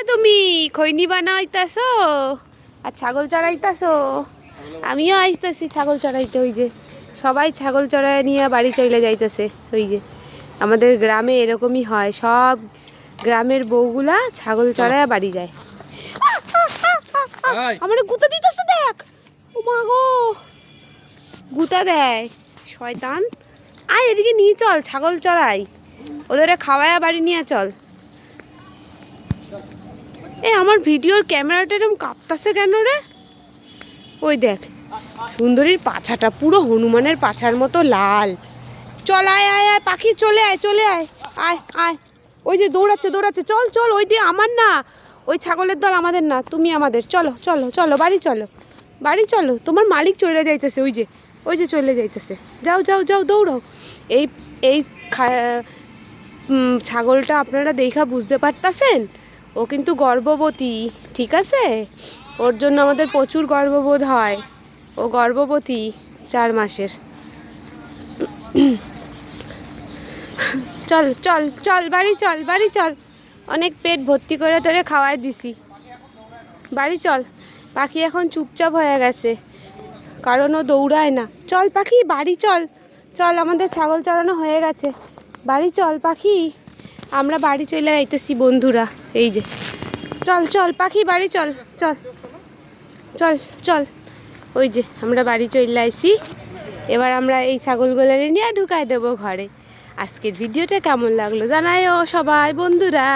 তুমি খৈনি বানাইতাছো আর ছাগল চড়াইতাছো? আমিও আইতাছি ছাগল চড়াইতে। ওই যে সবাই ছাগল চড়াই নিয়ে বাড়ি চলে যাইতেছে। ওই যে আমাদের গ্রামে এরকমই হয়, সব গ্রামের বউগুলা ছাগল চড়ায় বাড়ি যায়। আমার গুঁতা দিতেছে, দেখ। ও মা গো, গুঁতা দেয় শয়তান। আয় এদিকে নিয়ে চল, ছাগল চড়াই, ওদের খাওয়ায়া বাড়ি নিয়ে চল। আমার ভিডিওর ক্যামেরাটা এরকম কাঁপতাছে কেন রে? ওই দেখ সুন্দরীর পাছাটা পুরো হনুমানের পাছার মতো লাল। চল আয় আয় আয় পাখি, চলে আয় চলে আয়, আয় আয়। ওই যে দৌড়াচ্ছে দৌড়াচ্ছে, চল চল। ওই দিয়ে আমার না, ওই ছাগলের দল আমাদের না, তুমি আমাদের। চলো চলো চলো বাড়ি চলো, বাড়ি চলো। তোমার মালিক চলে যাইতেছে, ওই যে চলে যাইতেছে। যাও যাও যাও দৌড়াও। এই এই ছাগলটা আপনারা দেখা বুঝতে পারতাছেন, ও কিন্তু গর্ভবতী, ঠিক আছে? ওর জন্য আমাদের প্রচুর গর্ববোধ হয়। ও গর্ভবতী 4 মাসের। চল চল চল বাড়ি চল, বাড়ি চল। অনেক পেট ভর্তি করে তোরে খাওয়াই দিছি, বাড়ি চল। পাখি এখন চুপচাপ হয়ে গেছে, কারণ ও দৌড়ায় না। চল পাখি বাড়ি চল, চল আমাদের ছাগল চড়ানো হয়ে গেছে, বাড়ি চল পাখি। আমরা বাড়ি চলে যাইতেছি বন্ধুরা, এই যে। চল চল পাখি বাড়ি চল, চল চল চল। ওই যে আমরা বাড়ি চলে আইছি। এবার আমরা এই ছাগলগুলো নিয়ে ঢুকাই দেবো ঘরে। আজকের ভিডিওটা কেমন লাগলো জানাইও সবাই বন্ধুরা।